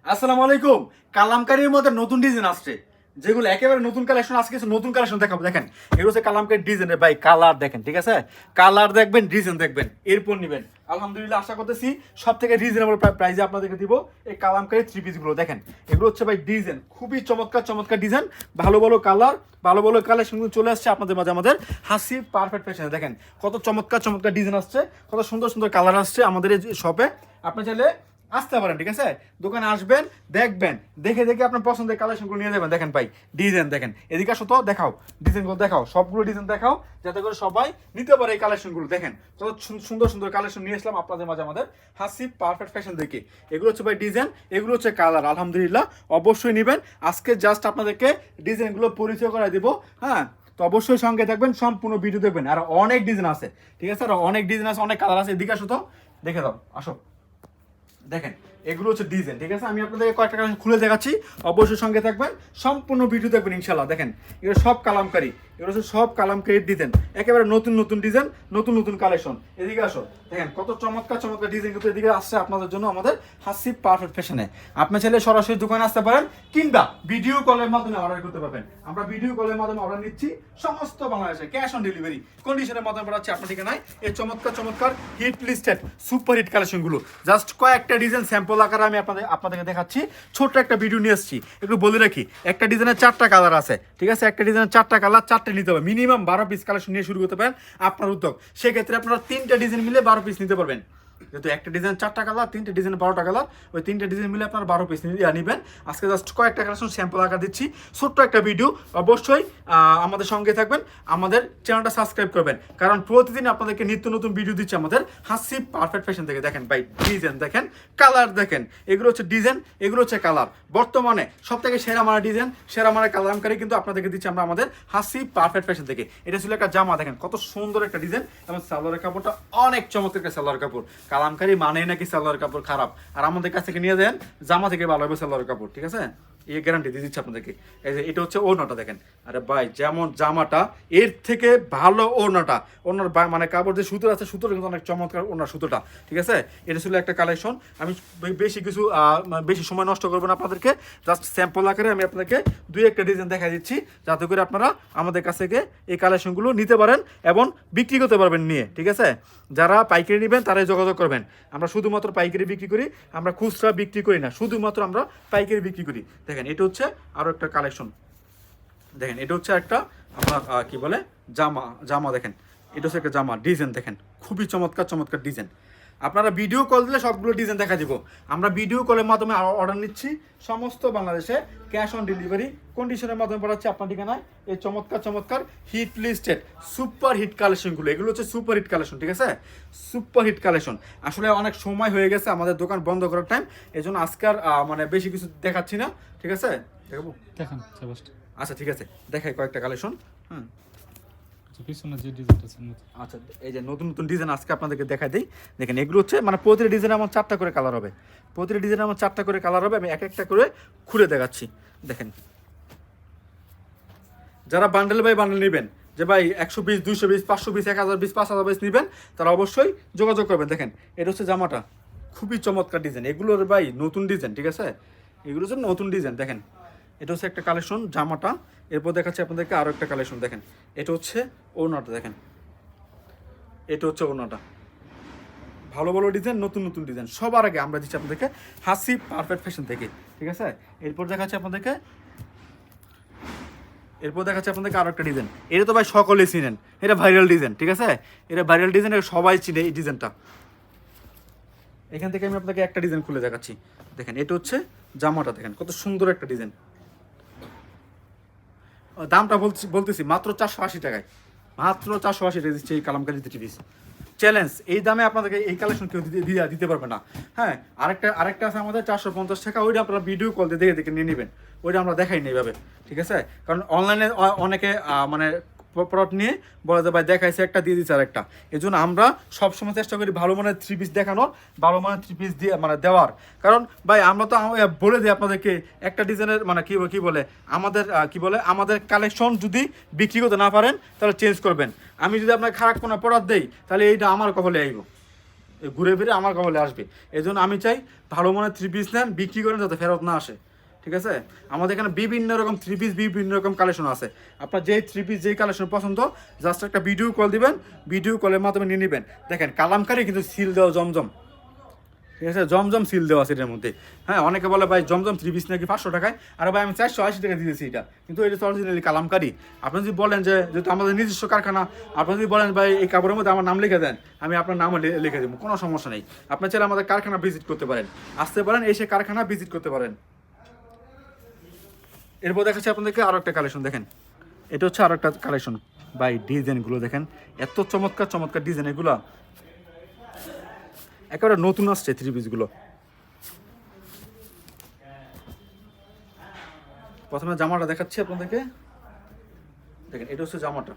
আসসালামু আলাইকুম। কালামকারীর মধ্যে নতুন ডিজাইন আসছে, যেগুলো একেবারে নতুন কালেকশন। আজকে কিছু নতুন কালেকশন দেখাবো। দেখেন, এগুলো হচ্ছে কালামকারী ডিজাইনের ভাই। কালার দেখেন, ঠিক আছে? কালার দেখবেন, ডিজাইন দেখবেন, এরপর নেবেন। আলহামদুলিল্লাহ, আশা করতেছি সব থেকে রিজনেবল প্রাইসে আপনাদেরকে দিব এই কালামকারী থ্রি পিসগুলো। দেখেন, এগুলো হচ্ছে ভাই ডিজাইন, খুবই চমৎকার চমৎকার ডিজাইন, ভালো ভালো কালার, ভালো ভালো কালেকশনগুলো চলে আসছে আপনাদের মাঝে আমাদের হাসি পারফেক্ট ফ্যাশনে। দেখেন কত চমৎকার চমৎকার ডিজাইন আসছে, কত সুন্দর সুন্দর কালার আসছে আমাদের এই শপে। আপনি চাইলে আসতে পারেন, ঠিক আছে? দোকানে আসবেন, দেখবেন, দেখে দেখে আপনার পছন্দের কালেকশনগুলো নিয়ে যাবেন। দেখেন ভাই, ডিজাইন দেখেন, এদিকে আসো তো, দেখাও ডিজাইনগুলো, দেখাও সবগুলো ডিজাইন দেখাও, যাতে করে সবাই নিতে পারে এই কালেকশনগুলো। দেখেন কত সুন্দর সুন্দর কালেকশন নিয়ে আসলাম আপনাদের মাঝে আমাদের হাসি পারফেক্ট ফ্যাশন দেখে। এগুলো হচ্ছে ভাই ডিজাইন, এগুলো হচ্ছে কালার। আলহামদুলিল্লাহ, অবশ্যই নেবেন। আজকে জাস্ট আপনাদেরকে ডিজাইনগুলো পরিচয় করে দিব, হ্যাঁ? তো অবশ্যই সঙ্গে থাকবেন, সম্পূর্ণ ভিডিও দেখবেন। আর অনেক ডিজাইন আছে, ঠিক আছে? আর অনেক ডিজাইন আছে, অনেক কালার আছে। এদিকে আসো তো, দেখে দাও, আসো। দেখেন, এগুলো হচ্ছে ডিজাইন, ঠিক আছে? আমি আপনাদেরকে কয়েকটা কালেকশন খুলে দেখাচ্ছি, অবশ্যই সঙ্গে থাকবেন, সম্পূর্ণ ভিডিও দেখবেন ইনশাল্লাহ। দেখেন, এগুলো সব কালামকারী, এগুলো হচ্ছে সব কালামকারীর ডিজাইন, একেবারে নতুন নতুন ডিজাইন, নতুন নতুন কালেকশন। এদিকে আসো, দেখেন কত চমৎকার চমৎকার ডিজাইন কিন্তু এদিকে আসছে আপনাদের জন্য আমাদের হাসি পারফেক্ট ফ্যাশনে। আপনি চাইলে সরাসরি দোকানে আসতে পারেন, কিংবা ভিডিও কলের মাধ্যমে অর্ডার করতে পারবেন। আমরা ভিডিও কলের মাধ্যমে অর্ডার নিচ্ছি সমস্ত বাংলাদেশে, ক্যাশ অন ডেলিভারি কন্ডিশনের মাধ্যমে পাঠাচ্ছি আপনার ঠিকানায় এই চমৎকার চমৎকার হিট লিস্টেড সুপার হিট কালেকশনগুলো। জাস্ট কয়েকটা ডিজাইন স্যাম্পল আকারে আমি আপনাদেরকে দেখাচ্ছি, ছোট্ট একটা ভিডিও নিয়ে এসেছি। একটু বলে রাখি, একটা ডিজাইনের 4টা কালার আছে, ঠিক আছে? একটা ডিজাইনের 4টা কালার, 4টে নিতে হবে। মিনিমাম 12 পিস কালেকশন নিয়ে শুরু করতে পারেন আপনার উদ্যোগ। সেক্ষেত্রে আপনারা 3টা ডিজাইন মিলে 12 পিস নিতে পারবেন। যেহেতু একটা ডিজাইন 4টা কালার, 3টে ডিজাইন 12টা কালার, ওই 3টে ডিজাইন মিলে আপনার 12 পিস নেবেন। আজকে জাস্ট কয়েকটা কালেকশন স্যাম্পল আকার দিচ্ছি, ছোট্ট একটা ভিডিও। অবশ্যই আমাদের সঙ্গে থাকবেন, আমাদের চ্যানেলটা সাবস্ক্রাইব করবেন, কারণ প্রতিদিন আপনাদেরকে নিত্য নতুন ভিডিও দিচ্ছে আমাদের হাসি পারফেক্ট ফ্যাশন থেকে। দেখেন ভাই, ডিজাইন দেখেন, কালার দেখেন, এগুলো হচ্ছে ডিজাইন, এগুলো হচ্ছে কালার। বর্তমানে সব থেকে সেরা মানের ডিজাইন, সেরা মানের কালামকারী কিন্তু আপনাদেরকে দিচ্ছি আমরা আমাদের হাসি পারফেক্ট ফ্যাশন থেকে। এটা ছিল একটা জামা, দেখেন কত সুন্দর একটা ডিজাইন, এবং সালোয়ারের কাপড়টা অনেক চমৎকার একটা সালোয়ার কাপড়। কালামকারী মানেই নাকি সালোয়ার কাপড় খারাপ, আর আমাদের কাছ থেকে নিয়ে দেন জামা থেকে ভালো হবে সালোয়ার কাপড়, ঠিক আছে? এই গ্যারান্টি দিয়ে দিচ্ছি আপনাদেরকে। এই যে এটা হচ্ছে ওড়নাটা, দেখেন, আরে ভাই যেমন জামাটা এর থেকে ভালো ওড়নাটা। ওড়নার মানে কাপড় যে সুতো আছে, সুতোটা কিন্তু অনেক চমৎকার ওড়নার সুতোটা, ঠিক আছে? এটা ছিল একটা কালেকশন। আমি বেশি কিছু বেশি সময় নষ্ট করবো না আপনাদেরকে, জাস্ট স্যাম্পল আকারে আমি আপনাদেরকে 2-1টা ডিজাইন দেখা দিচ্ছি, যাতে করে আপনারা আমাদের কাছ থেকে এই কালেকশনগুলো নিতে পারেন এবং বিক্রি করতে পারবেন নিয়ে, ঠিক আছে? যারা পাইকারি নেবেন তারাই যোগাযোগ করবেন। আমরা শুধুমাত্র পাইকারি বিক্রি করি, আমরা খুচরা বিক্রি করি না, শুধুমাত্র আমরা পাইকারি বিক্রি করি। দেখেন, এটা হচ্ছে আরও একটা কালেকশন। দেখেন, এটা হচ্ছে একটা আপনার কি বলে জামা দেখেন, এটা হচ্ছে একটা জামা ডিজাইন। দেখেন খুবই চমৎকার চমৎকার ডিজাইন। আপনারা ভিডিও কল দিলে সবগুলো ডিজাইন দেখা দিব। আমরা ভিডিও কলের মাধ্যমে অর্ডার নিচ্ছি সমস্ত বাংলাদেশে, ক্যাশ অন ডেলিভারি কন্ডিশনের মাধ্যমে পাঠাচ্ছি আপনার ঠিকানায় এই চমৎকার চমৎকার হিট লিস্টেড সুপার হিট কালেকশনগুলো। এগুলো হচ্ছে সুপার হিট কালেকশন, ঠিক আছে? Super hit collection. আসলে অনেক সময় হয়ে গেছে আমাদের দোকান বন্ধ করার টাইম, এই জন্য আজকে আর মানে বেশি কিছু দেখাচ্ছি না, ঠিক আছে? দেখাবো, দেখান আচ্ছা ঠিক আছে, দেখাই কয়েকটা কালেকশন। হুম, পিছনে যে ডিজাইনটা আছে আচ্ছা, এই যে নতুন নতুন ডিজাইন আজকে আপনাদেরকে দেখাই দিই। দেখেন, এগুলো হচ্ছে মানে প্রতিটা ডিজাইনে আমার 4টা করে কালার হবে, প্রতিটা ডিজাইনে আমার 4টা করে কালার হবে। আমি এক একটা করে খুলে দেখাচ্ছি। দেখেন, যারা বান্ডেল বাই বান্ডেল নেবেন, যে ভাই 100 piece, 200 piece, 500 piece, 1000 piece, 5000 piece নেবেন, তারা অবশ্যই যোগাযোগ করবেন। দেখেন, এটা হচ্ছে জামাটা, খুবই চমৎকার ডিজাইন। এগুলোর ভাই নতুন ডিজাইন, ঠিক আছে? এগুলো হচ্ছে নতুন ডিজাইন। দেখেন, এটা হচ্ছে একটা কালেকশন জামাটা। এরপর দেখাচ্ছি আপনাদেরকে আরও একটা কালেকশন। দেখেন, এটা হচ্ছে ওড়নাটা, দেখেন এটা হচ্ছে ওড়নাটা। ভালো ভালো ডিজাইন, নতুন নতুন ডিজাইন সবার আগে আমরা দিচ্ছি আপনাদেরকে হাসি পারফেক্ট ফ্যাশন থেকে, ঠিক আছে? এরপর দেখাচ্ছি আপনাদেরকে আরো একটা ডিজাইন। এটা তো ভাই সকলেই চিনেন, এটা ভাইরাল ডিজাইন, ঠিক আছে? এটা ভাইরাল ডিজাইন, সবাই চিনে এই ডিজাইনটা। এখান থেকে আমি আপনাকে একটা ডিজাইন খুলে দেখাচ্ছি। দেখেন, এটা হচ্ছে জামাটা, দেখেন কত সুন্দর একটা ডিজাইন। দামটা বলতেছি মাত্র 480 টাকায়, মাত্র 480 টাকা দিচ্ছে এই কালামকারী থ্রি পিস। চ্যালেঞ্জ, এই দামে আপনাদেরকে এই কালেকশন কেউ দিতে পারবে না। হ্যাঁ, আরেকটা আছে আমাদের 450 টাকা, ওইটা আপনারা ভিডিও কল দিয়ে দেখে নিয়ে নেবেন, ওইটা আমরা দেখাই না এইভাবে, ঠিক আছে? কারণ অনলাইনে অনেকে মানে প্রোডাক্ট নিয়ে বলে যে ভাই দেখাইছে একটা দিয়ে দিচ্ছে আরেকটা। এই জন্য আমরা সবসময় চেষ্টা করি ভালো মানের থ্রি পিস দেখানোর, ভালো মানের থ্রি পিস দিয়ে মানে দেওয়ার। কারণ ভাই আমরা তো বলে দিই আপনাদেরকে একটা ডিজাইনের মানে কি বলে আমাদের কালেকশন যদি বিক্রি করতে না পারেন তাহলে চেঞ্জ করবেন। আমি যদি আপনার খারাপ কোনো প্রোডাক্ট দেই তাহলে এইটা আমার কপালে আইব। ঘুরে ফিরে আমার কবলে আসবে। এই জন্য আমি চাই ভালো মানের থ্রি পিস নেন, বিক্রি করেন যাতে ফেরত না আসে। ঠিক আছে, আমাদের এখানে বিভিন্ন রকম থ্রি পিস, বিভিন্ন রকম কালেকশন আছে। আপনার যেই থ্রি পিস যেই কালেকশন পছন্দ, জাস্ট একটা ভিডিও কল দিবেন, ভিডিও কলের মাধ্যমে নিয়ে নেবেন। দেখেন কালামকারি কিন্তু সিল দেওয়া জমজম, ঠিক আছে, জমজম সিল দেওয়া আছে এটার মধ্যে। হ্যাঁ, অনেকে বলে ভাই জমজম থ্রি পিস নাকি 500 টাকায়, আর ভাই আমি 480 টাকা দিয়েছি এটা, কিন্তু এটা তো অরিজিনালি কালামকারি। আপনি যদি বলেন যে যেহেতু আমাদের নিজস্ব কারখানা, আপনি যদি বলেন ভাই এই কাপড়ের মধ্যে আমার নাম লিখে দেন, আমি আপনার নামও লিখে দেবো, কোনো সমস্যা নেই। আপনার চাইলে আমাদের কারখানা ভিজিট করতে পারেন, আসতে পারেন, এসে কারখানা ভিজিট করতে পারেন। এরপর দেখাচ্ছি আপনাদেরকে আরো একটা কালেকশন। দেখেন এটা হচ্ছে আরো একটা কালেকশন ভাই, ডিজাইনগুলো দেখেন এত চমৎকার চমৎকার ডিজাইন, এগুলো একেবারে নতুন আসছে থ্রি পিসগুলো। প্রথমে জামাটা দেখাচ্ছি আপনাদেরকে, দেখেন এটা হচ্ছে জামাটা।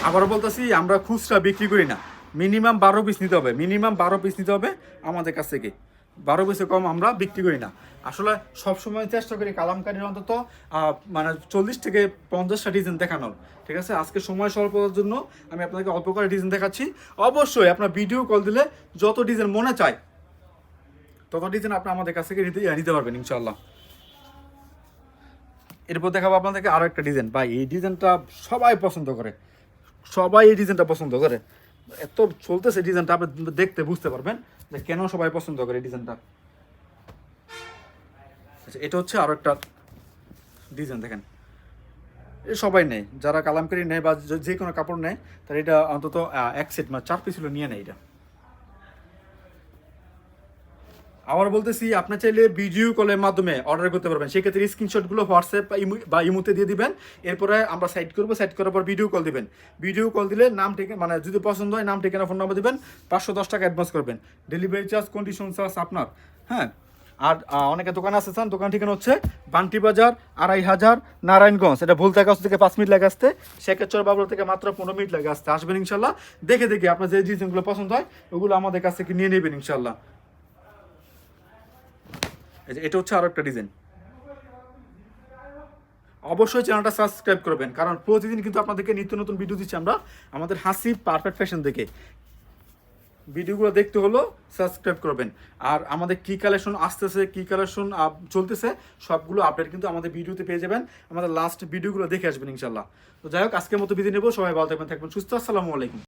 আবারও বলতেছি আমরা খুচরা বিক্রি করি না, মিনিমাম 12 পিস নিতে হবে, মিনিমাম 12 পিস নিতে হবে আমাদের কাছ থেকে। 12 পিসে কম আমরা বিক্রি করি না। আসলে সবসময় চেষ্টা করি কালামকারীর অন্তত মানে 40 থেকে 50টা ডিজাইন দেখানোর। ঠিক আছে, আজকে সময় স্বল্পতার জন্য আমি আপনাদেরকে অল্প করে ডিজাইন দেখাচ্ছি। অবশ্যই আপনার ভিডিও কল দিলে যত ডিজাইন মনে চায় তত ডিজাইন আপনি আমাদের কাছ থেকে নিতে পারবেন ইনশাল্লাহ। এরপর দেখাবো আপনাদেরকে আরো একটা ডিজাইন। ভাই এই ডিজাইনটা সবাই পছন্দ করে, সবাই এই ডিজাইনটা পছন্দ করে, এত চলতেছে ডিজাইনটা, আপনি দেখতে বুঝতে পারবেন যে কেন সবাই পছন্দ করে এই ডিজাইনটা। আচ্ছা, এটা হচ্ছে আরো একটা ডিজাইন। দেখেন এ সবাই নেয়, যারা কালামকারি নেয় বা যে কোনো কাপড় নেয় তার এটা অন্তত এক সেট মানে 4 পিস হলো নিয়ে নেয় এটা। আবার বলতেছি, আপনি চাইলে ভিডিও কলের মাধ্যমে অর্ডার করতে পারবেন। সেক্ষেত্রে স্ক্রিনশটগুলো হোয়াটসঅ্যাপ বা ইমোতে দিয়ে দিবেন, এরপরে আমরা সাইড করবো, সাইড করার পর ভিডিও কল দিবেন। ভিডিও কল দিলে নাম ঠিকানা, মানে যদি পছন্দ হয় নাম ঠিকানা ফোন নাম্বার দিবেন, 510 টাকা অ্যাডভান্স করবেন। ডেলিভারি চার্জ কন্ডিশন চার্জ আপনার। হ্যাঁ, আর অনেকে দোকান আছে চান, দোকান ঠিকানা হচ্ছে বান্টি বাজার 2500 নারায়ণগঞ্জ। এটা ভুলতা গাছ থেকে 5 মিনিট লাগে আসতে, শেখেরচর বাবুর থেকে মাত্র 15 মিনিট লাগে আসতে। আসবেন ইনশাল্লাহ, দেখে দেখে আপনার যে ডিজাইনগুলো পছন্দ হয় ওগুলো আমাদের কাছ থেকে নিয়ে নেবেন ইনশাল্লাহ। এটা হচ্ছে আরো একটা ডিজাইন। অবশ্যই চ্যানেলটা সাবস্ক্রাইব করবেন, কারণ প্রতিদিন কিন্তু আপনাদেরকে নিত্য নতুন ভিডিও দিচ্ছি আমরা আমাদের হাসি পারফেক্ট ফ্যাশন থেকে। ভিডিওগুলো দেখতে হলো সাবস্ক্রাইব করবেন। আর আমাদের কি কালেকশন আসতেছে, কি কালেকশন চলতেছে, সবগুলো আপডেট কিন্তু আমাদের ভিডিওতে পেয়ে যাবেন। আমাদের লাস্ট ভিডিওগুলো দেখে আসবেন ইনশাল্লাহ। তো যাই হোক, আজকের মতো বিদায় নেবো। সবাই ভালো থাকবেন, সুস্থ। আসসালামু আলাইকুম।